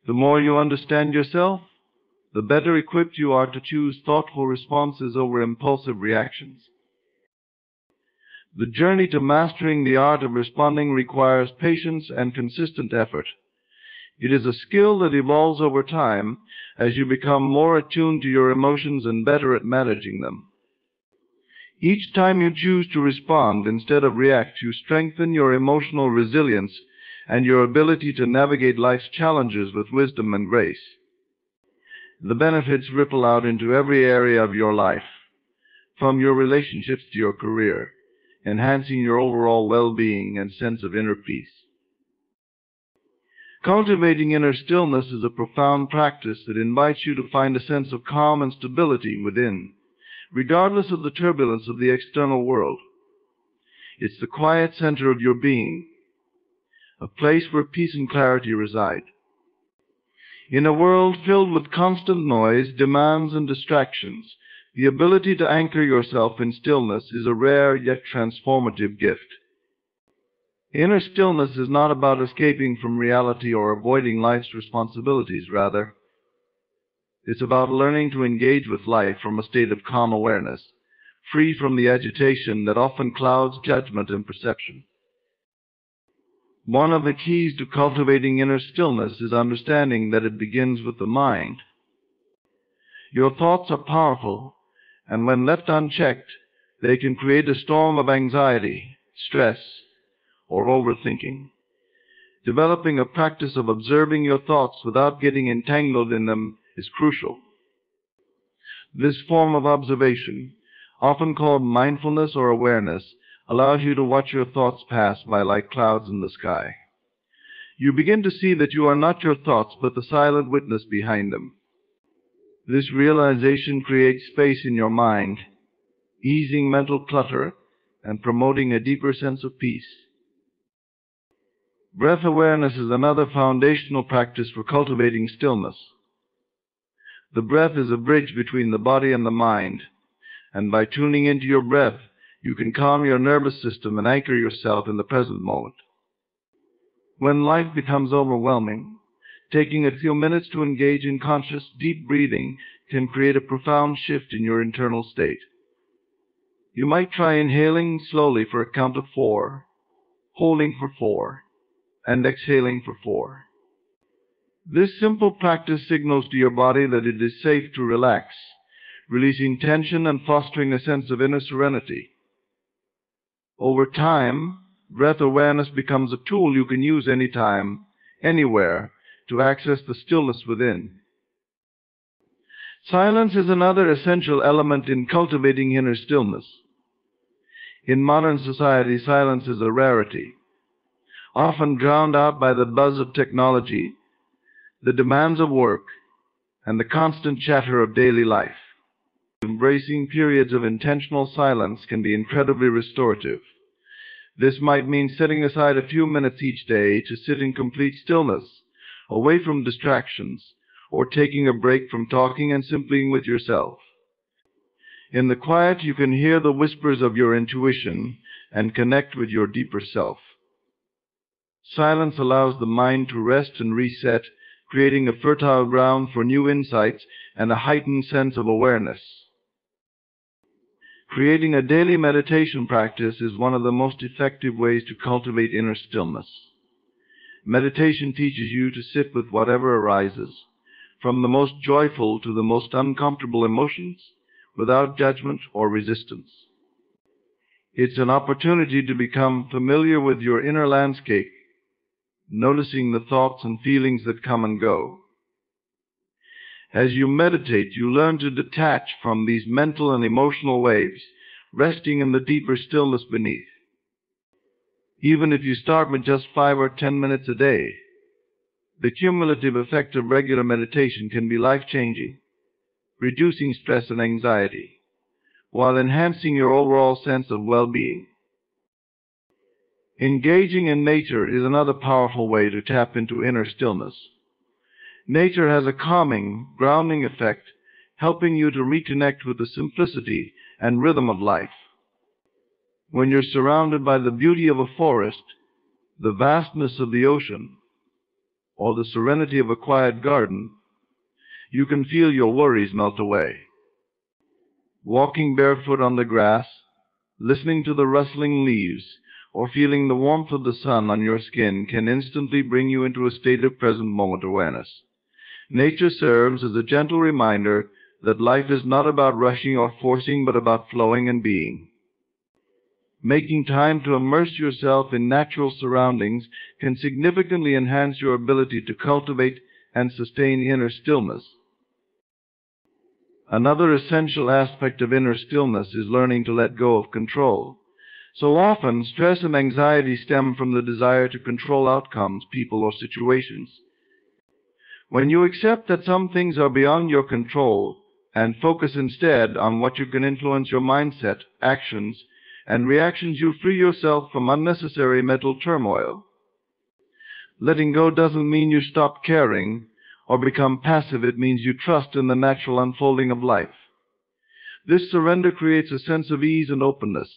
The more you understand yourself, the better equipped you are to choose thoughtful responses over impulsive reactions. The journey to mastering the art of responding requires patience and consistent effort. It is a skill that evolves over time as you become more attuned to your emotions and better at managing them. Each time you choose to respond instead of react, you strengthen your emotional resilience and your ability to navigate life's challenges with wisdom and grace. The benefits ripple out into every area of your life, from your relationships to your career, enhancing your overall well-being and sense of inner peace. Cultivating inner stillness is a profound practice that invites you to find a sense of calm and stability within, regardless of the turbulence of the external world. It's the quiet center of your being, a place where peace and clarity reside. In a world filled with constant noise, demands, and distractions, the ability to anchor yourself in stillness is a rare yet transformative gift. Inner stillness is not about escaping from reality or avoiding life's responsibilities. Rather, it's about learning to engage with life from a state of calm awareness, free from the agitation that often clouds judgment and perception. One of the keys to cultivating inner stillness is understanding that it begins with the mind. Your thoughts are powerful, and when left unchecked, they can create a storm of anxiety, stress, or overthinking. Developing a practice of observing your thoughts without getting entangled in them is crucial. This form of observation, often called mindfulness or awareness, allows you to watch your thoughts pass by like clouds in the sky. You begin to see that you are not your thoughts, but the silent witness behind them. This realization creates space in your mind, easing mental clutter and promoting a deeper sense of peace. Breath awareness is another foundational practice for cultivating stillness. The breath is a bridge between the body and the mind, and by tuning into your breath, you can calm your nervous system and anchor yourself in the present moment. When life becomes overwhelming, taking a few minutes to engage in conscious, deep breathing can create a profound shift in your internal state. You might try inhaling slowly for a count of 4, holding for 4, and exhaling for 4. This simple practice signals to your body that it is safe to relax, releasing tension and fostering a sense of inner serenity. Over time, breath awareness becomes a tool you can use anytime, anywhere, to access the stillness within. Silence is another essential element in cultivating inner stillness. In modern society, silence is a rarity, often drowned out by the buzz of technology, the demands of work, and the constant chatter of daily life. Embracing periods of intentional silence can be incredibly restorative. This might mean setting aside a few minutes each day to sit in complete stillness, away from distractions, or taking a break from talking and simply being with yourself. In the quiet, you can hear the whispers of your intuition and connect with your deeper self. Silence allows the mind to rest and reset, creating a fertile ground for new insights and a heightened sense of awareness. Creating a daily meditation practice is one of the most effective ways to cultivate inner stillness. Meditation teaches you to sit with whatever arises, from the most joyful to the most uncomfortable emotions, without judgment or resistance. It's an opportunity to become familiar with your inner landscape, noticing the thoughts and feelings that come and go. As you meditate, you learn to detach from these mental and emotional waves, resting in the deeper stillness beneath. Even if you start with just 5 or 10 minutes a day, the cumulative effect of regular meditation can be life-changing, reducing stress and anxiety, while enhancing your overall sense of well-being. Engaging in nature is another powerful way to tap into inner stillness. Nature has a calming, grounding effect, helping you to reconnect with the simplicity and rhythm of life. When you're surrounded by the beauty of a forest, the vastness of the ocean, or the serenity of a quiet garden, you can feel your worries melt away. Walking barefoot on the grass, listening to the rustling leaves, or feeling the warmth of the sun on your skin can instantly bring you into a state of present moment awareness. Nature serves as a gentle reminder that life is not about rushing or forcing, but about flowing and being. Making time to immerse yourself in natural surroundings can significantly enhance your ability to cultivate and sustain inner stillness. Another essential aspect of inner stillness is learning to let go of control. So often, stress and anxiety stem from the desire to control outcomes, people, or situations. When you accept that some things are beyond your control and focus instead on what you can influence your mindset, actions, and reactions, you free yourself from unnecessary mental turmoil. Letting go doesn't mean you stop caring or become passive. It means you trust in the natural unfolding of life. This surrender creates a sense of ease and openness,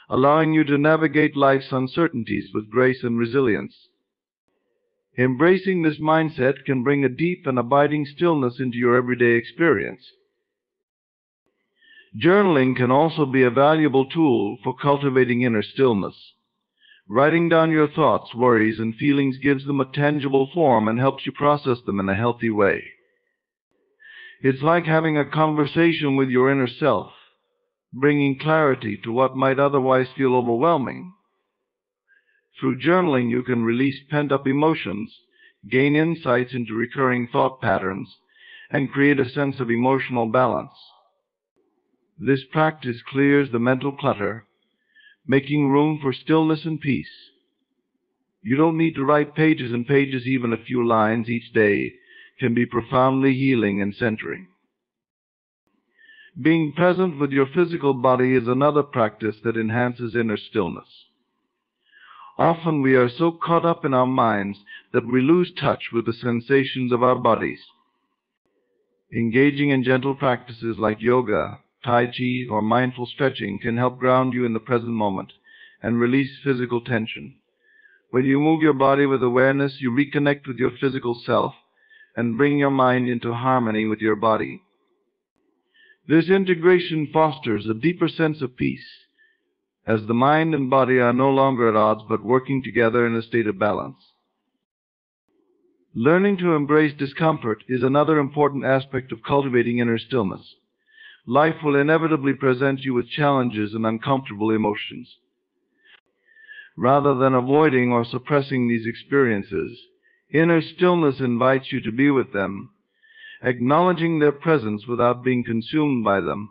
allowing you to navigate life's uncertainties with grace and resilience. Embracing this mindset can bring a deep and abiding stillness into your everyday experience. Journaling can also be a valuable tool for cultivating inner stillness. Writing down your thoughts, worries, and feelings gives them a tangible form and helps you process them in a healthy way. It's like having a conversation with your inner self, bringing clarity to what might otherwise feel overwhelming. Through journaling, you can release pent-up emotions, gain insights into recurring thought patterns, and create a sense of emotional balance. This practice clears the mental clutter, making room for stillness and peace. You don't need to write pages and pages. Even a few lines each day can be profoundly healing and centering. Being present with your physical body is another practice that enhances inner stillness. Often we are so caught up in our minds that we lose touch with the sensations of our bodies. Engaging in gentle practices like yoga, Tai Chi, or mindful stretching can help ground you in the present moment and release physical tension. When you move your body with awareness, you reconnect with your physical self and bring your mind into harmony with your body. This integration fosters a deeper sense of peace, as the mind and body are no longer at odds but working together in a state of balance. Learning to embrace discomfort is another important aspect of cultivating inner stillness. Life will inevitably present you with challenges and uncomfortable emotions. Rather than avoiding or suppressing these experiences, inner stillness invites you to be with them, acknowledging their presence without being consumed by them.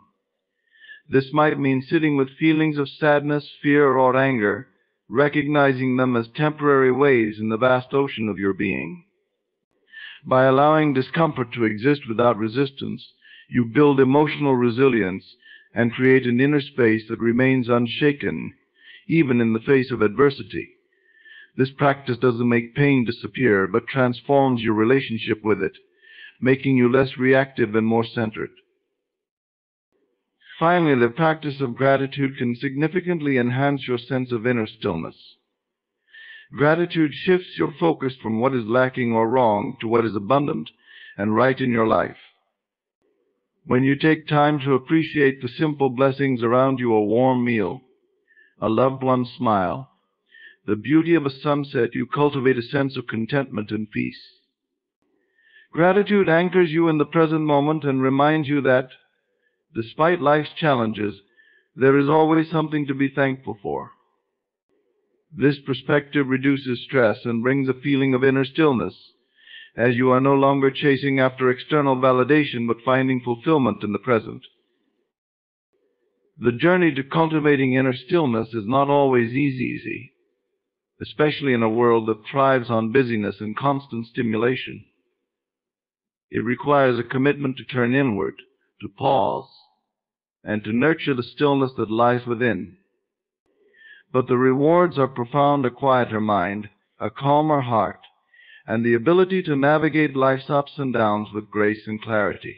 This might mean sitting with feelings of sadness, fear, or anger, recognizing them as temporary waves in the vast ocean of your being. By allowing discomfort to exist without resistance, you build emotional resilience and create an inner space that remains unshaken, even in the face of adversity. This practice doesn't make pain disappear, but transforms your relationship with it, making you less reactive and more centered. Finally, the practice of gratitude can significantly enhance your sense of inner stillness. Gratitude shifts your focus from what is lacking or wrong to what is abundant and right in your life. When you take time to appreciate the simple blessings around you, a warm meal, a loved one's smile, the beauty of a sunset, you cultivate a sense of contentment and peace. Gratitude anchors you in the present moment and reminds you that, despite life's challenges, there is always something to be thankful for. This perspective reduces stress and brings a feeling of inner stillness, as you are no longer chasing after external validation but finding fulfillment in the present. The journey to cultivating inner stillness is not always easy, especially in a world that thrives on busyness and constant stimulation. It requires a commitment to turn inward, to pause, and to nurture the stillness that lies within. But the rewards are profound: a quieter mind, a calmer heart, and the ability to navigate life's ups and downs with grace and clarity.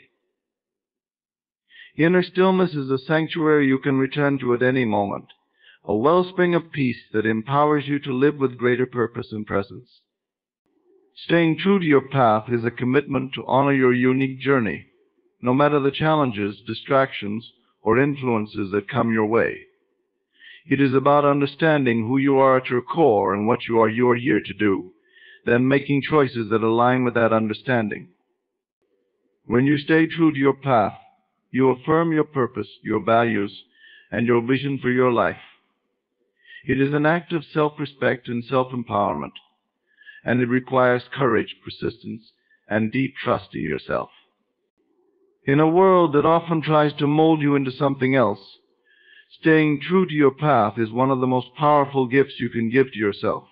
Inner stillness is a sanctuary you can return to at any moment, a wellspring of peace that empowers you to live with greater purpose and presence. Staying true to your path is a commitment to honor your unique journey, no matter the challenges, distractions, or influences that come your way. It is about understanding who you are at your core and what you are here to do, then making choices that align with that understanding. When you stay true to your path, you affirm your purpose, your values, and your vision for your life. It is an act of self-respect and self-empowerment, and it requires courage, persistence, and deep trust in yourself. In a world that often tries to mold you into something else, staying true to your path is one of the most powerful gifts you can give to yourself.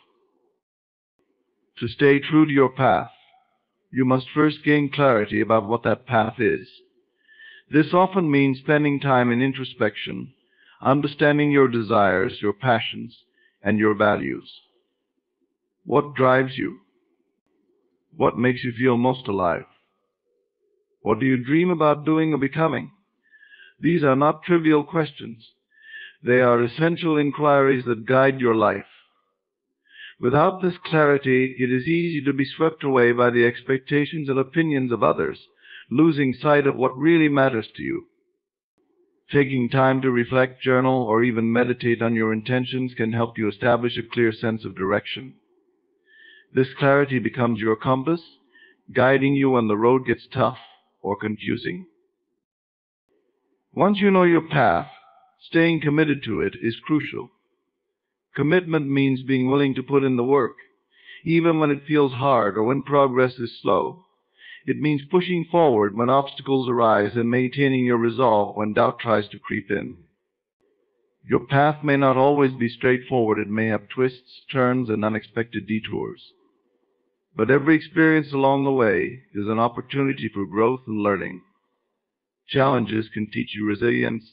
To stay true to your path, you must first gain clarity about what that path is. This often means spending time in introspection, understanding your desires, your passions, and your values. What drives you? What makes you feel most alive? What do you dream about doing or becoming? These are not trivial questions. They are essential inquiries that guide your life. Without this clarity, it is easy to be swept away by the expectations and opinions of others, losing sight of what really matters to you. Taking time to reflect, journal, or even meditate on your intentions can help you establish a clear sense of direction. This clarity becomes your compass, guiding you when the road gets tough or confusing. Once you know your path, staying committed to it is crucial. Commitment means being willing to put in the work, even when it feels hard or when progress is slow. It means pushing forward when obstacles arise and maintaining your resolve when doubt tries to creep in. Your path may not always be straightforward. It may have twists, turns, and unexpected detours. But every experience along the way is an opportunity for growth and learning. Challenges can teach you resilience,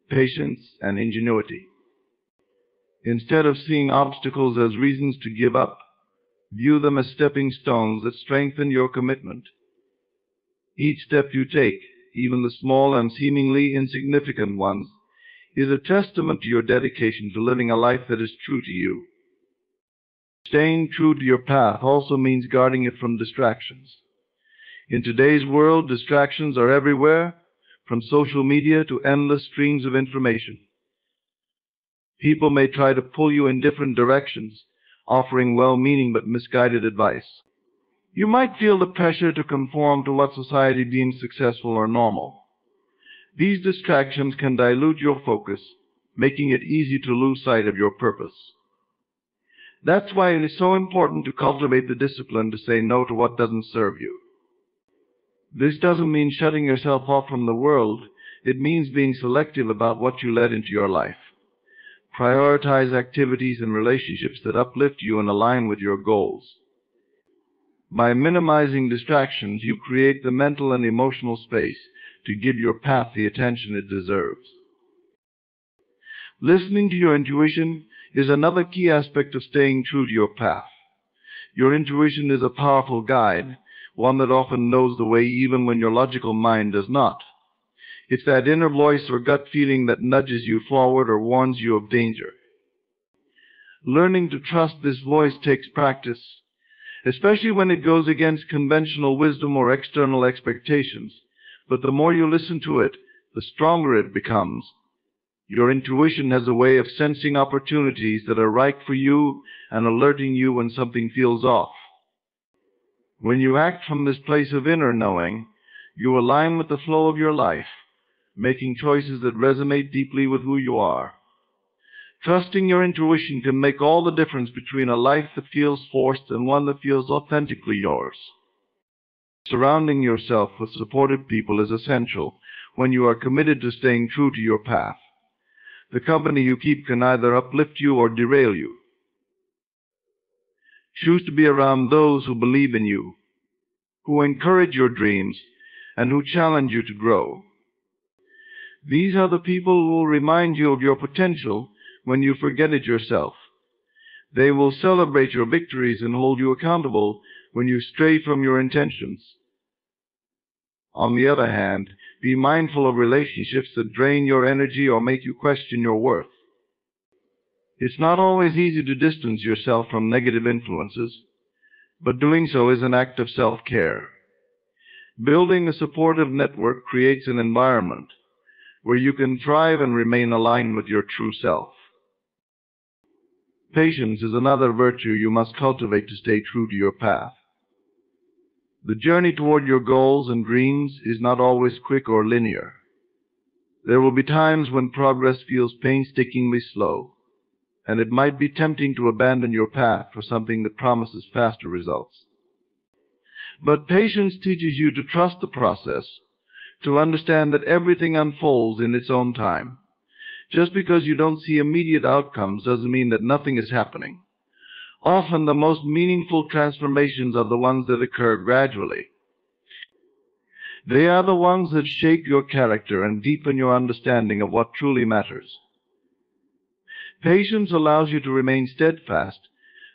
patience, and ingenuity. Instead of seeing obstacles as reasons to give up, view them as stepping stones that strengthen your commitment. Each step you take, even the small and seemingly insignificant ones, is a testament to your dedication to living a life that is true to you. Staying true to your path also means guarding it from distractions. In today's world, distractions are everywhere, from social media to endless streams of information. People may try to pull you in different directions, offering well-meaning but misguided advice. You might feel the pressure to conform to what society deems successful or normal. These distractions can dilute your focus, making it easy to lose sight of your purpose. That's why it is so important to cultivate the discipline to say no to what doesn't serve you. This doesn't mean shutting yourself off from the world. It means being selective about what you let into your life. Prioritize activities and relationships that uplift you and align with your goals. By minimizing distractions, you create the mental and emotional space to give your path the attention it deserves. Listening to your intuition is another key aspect of staying true to your path. Your intuition is a powerful guide, one that often knows the way even when your logical mind does not. It's that inner voice or gut feeling that nudges you forward or warns you of danger. Learning to trust this voice takes practice, especially when it goes against conventional wisdom or external expectations. But the more you listen to it, the stronger it becomes. Your intuition has a way of sensing opportunities that are right for you and alerting you when something feels off. When you act from this place of inner knowing, you align with the flow of your life, making choices that resonate deeply with who you are. Trusting your intuition can make all the difference between a life that feels forced and one that feels authentically yours. Surrounding yourself with supportive people is essential when you are committed to staying true to your path. The company you keep can either uplift you or derail you. Choose to be around those who believe in you, who encourage your dreams, and who challenge you to grow. These are the people who will remind you of your potential when you forget it yourself. They will celebrate your victories and hold you accountable when you stray from your intentions. On the other hand, be mindful of relationships that drain your energy or make you question your worth. It's not always easy to distance yourself from negative influences, but doing so is an act of self-care. Building a supportive network creates an environment where you can thrive and remain aligned with your true self. Patience is another virtue you must cultivate to stay true to your path. The journey toward your goals and dreams is not always quick or linear. There will be times when progress feels painstakingly slow, and it might be tempting to abandon your path for something that promises faster results. But patience teaches you to trust the process, to understand that everything unfolds in its own time. Just because you don't see immediate outcomes doesn't mean that nothing is happening. Often the most meaningful transformations are the ones that occur gradually. They are the ones that shape your character and deepen your understanding of what truly matters. Patience allows you to remain steadfast,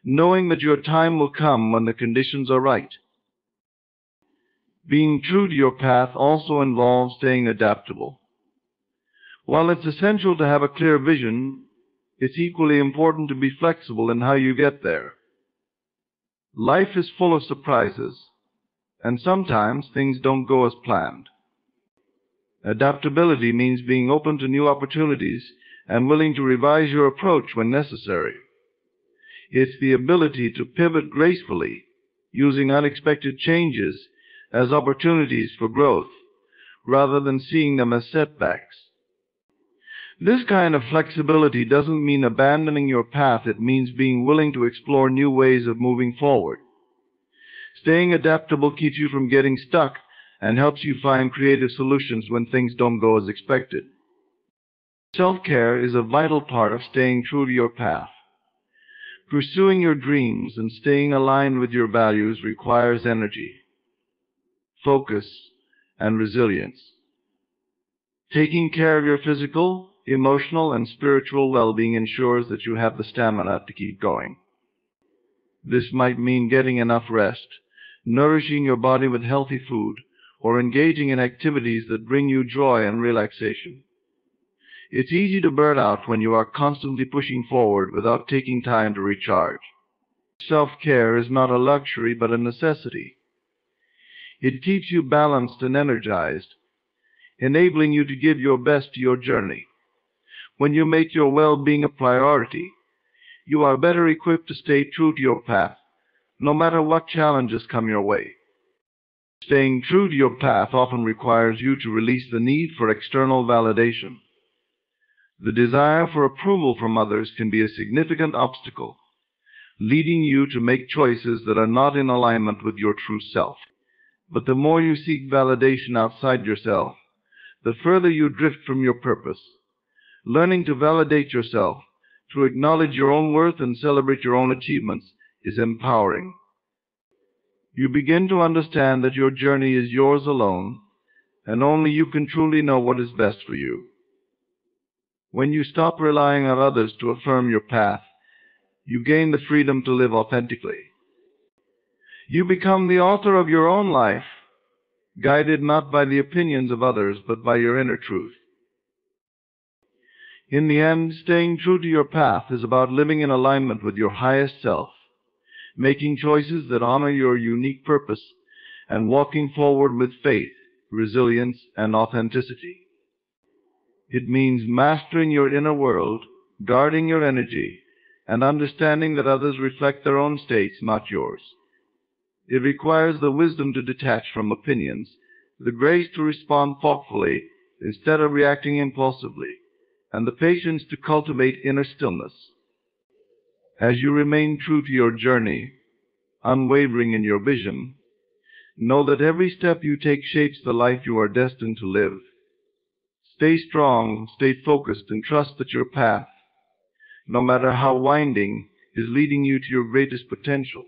knowing that your time will come when the conditions are right. Being true to your path also involves staying adaptable. While it's essential to have a clear vision, it's equally important to be flexible in how you get there. Life is full of surprises, and sometimes things don't go as planned. Adaptability means being open to new opportunities and willing to revise your approach when necessary. It's the ability to pivot gracefully, using unexpected changes as opportunities for growth, rather than seeing them as setbacks. This kind of flexibility doesn't mean abandoning your path, it means being willing to explore new ways of moving forward. Staying adaptable keeps you from getting stuck and helps you find creative solutions when things don't go as expected. Self-care is a vital part of staying true to your path. Pursuing your dreams and staying aligned with your values requires energy, focus, and resilience. Taking care of your physical, emotional, and spiritual well-being ensures that you have the stamina to keep going. This might mean getting enough rest, nourishing your body with healthy food, or engaging in activities that bring you joy and relaxation. It's easy to burn out when you are constantly pushing forward without taking time to recharge. Self-care is not a luxury but a necessity. It keeps you balanced and energized, enabling you to give your best to your journey. When you make your well-being a priority, you are better equipped to stay true to your path, no matter what challenges come your way. Staying true to your path often requires you to release the need for external validation. The desire for approval from others can be a significant obstacle, leading you to make choices that are not in alignment with your true self. But the more you seek validation outside yourself, the further you drift from your purpose. Learning to validate yourself, to acknowledge your own worth and celebrate your own achievements, is empowering. You begin to understand that your journey is yours alone, and only you can truly know what is best for you. When you stop relying on others to affirm your path, you gain the freedom to live authentically. You become the author of your own life, guided not by the opinions of others, but by your inner truth. In the end, staying true to your path is about living in alignment with your highest self, making choices that honor your unique purpose, and walking forward with faith, resilience, and authenticity. It means mastering your inner world, guarding your energy, and understanding that others reflect their own states, not yours. It requires the wisdom to detach from opinions, the grace to respond thoughtfully instead of reacting impulsively, and the patience to cultivate inner stillness. As you remain true to your journey, unwavering in your vision, know that every step you take shapes the life you are destined to live. Stay strong, stay focused, and trust that your path, no matter how winding, is leading you to your greatest potential.